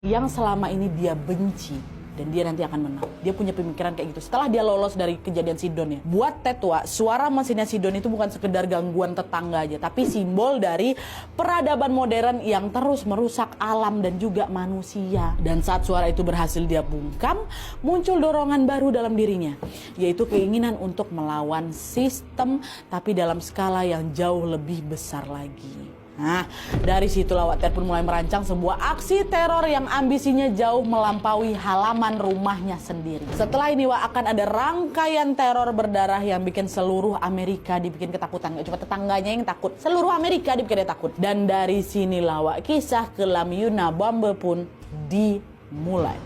yang selama ini dia benci dan dia nanti akan menang. Dia punya pemikiran kayak gitu setelah dia lolos dari kejadian Sidon ya. Buat Ted Wak, suara mesinnya Sidon itu bukan sekedar gangguan tetangga aja, tapi simbol dari peradaban modern yang terus merusak alam dan juga manusia. Dan saat suara itu berhasil dia bungkam, muncul dorongan baru dalam dirinya, yaitu keinginan untuk melawan sistem tapi dalam skala yang jauh lebih besar lagi. Nah, dari situlah Wak Ted pun mulai merancang sebuah aksi teror yang ambisinya jauh melampaui halaman rumahnya sendiri. Setelah ini Wak, akan ada rangkaian teror berdarah yang bikin seluruh Amerika dibikin ketakutan. Gak cuma tetangganya yang takut, seluruh Amerika dibikin takut. Dan dari sinilah Wak, kisah kelam Unabomber pun dimulai.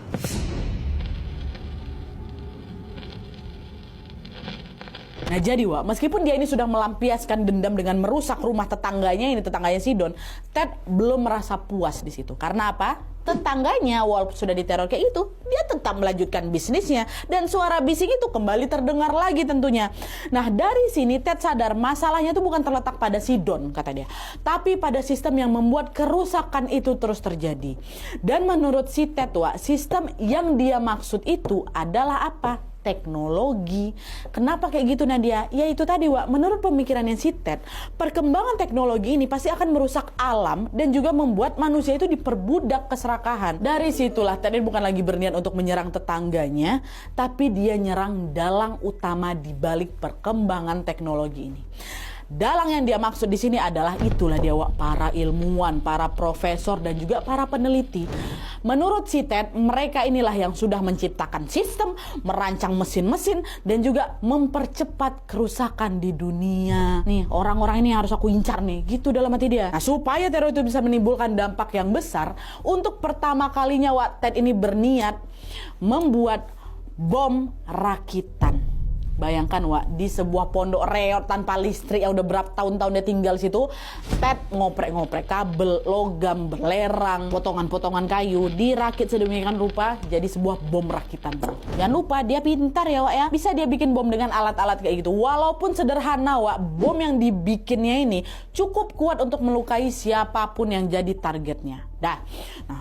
Nah jadi Wak, meskipun dia ini sudah melampiaskan dendam dengan merusak rumah tetangganya Sidon, Ted belum merasa puas di situ. Karena apa? Tetangganya walaupun sudah diteror kayak itu, dia tetap melanjutkan bisnisnya dan suara bising itu kembali terdengar lagi tentunya. Nah dari sini Ted sadar masalahnya itu bukan terletak pada Sidon, kata dia, tapi pada sistem yang membuat kerusakan itu terus terjadi. Dan menurut si Ted Wak, sistem yang dia maksud itu adalah apa? Teknologi. Kenapa kayak gitu Nadia? Ya itu tadi Wak, menurut pemikirannya si Ted, perkembangan teknologi ini pasti akan merusak alam dan juga membuat manusia itu diperbudak keserakahan. Dari situlah Ted bukan lagi berniat untuk menyerang tetangganya, tapi dia nyerang dalang utama di balik perkembangan teknologi ini. Dalang yang dia maksud di sini adalah itulah dia Wak, para ilmuwan, para profesor dan juga para peneliti. Menurut si Ted, mereka inilah yang sudah menciptakan sistem, merancang mesin-mesin dan juga mempercepat kerusakan di dunia. Nih, orang-orang ini harus aku incar nih, gitu dalam hati dia. Nah, supaya teror itu bisa menimbulkan dampak yang besar, untuk pertama kalinya Wak, Ted ini berniat membuat bom rakitan. Bayangkan Wak, di sebuah pondok reot tanpa listrik yang udah berapa tahun-tahun dia tinggal situ, Ted ngoprek-ngoprek kabel, logam, belerang, potongan-potongan kayu, dirakit sedemikian rupa jadi sebuah bom rakitan. Jangan lupa dia pintar ya Wak ya, bisa dia bikin bom dengan alat-alat kayak gitu. Walaupun sederhana Wak, bom yang dibikinnya ini cukup kuat untuk melukai siapapun yang jadi targetnya. Nah,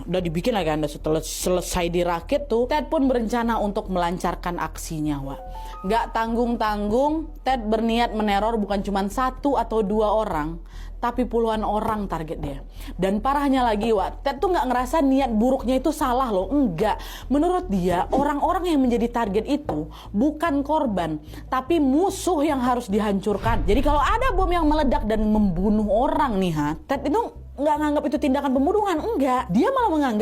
udah dibikin lagi kan, setelah selesai dirakit tuh, Ted pun berencana untuk melancarkan aksinya Wak. Gak tanggung-tanggung, Ted berniat meneror bukan cuma 1 atau 2 orang, tapi puluhan orang target dia. Dan parahnya lagi Wak, Ted tuh gak ngerasa niat buruknya itu salah loh, enggak. Menurut dia, orang-orang yang menjadi target itu bukan korban, tapi musuh yang harus dihancurkan. Jadi kalau ada bom yang meledak dan membunuh orang nih Ted itu nggak nganggap itu tindakan pembunuhan, enggak. Dia malah menganggap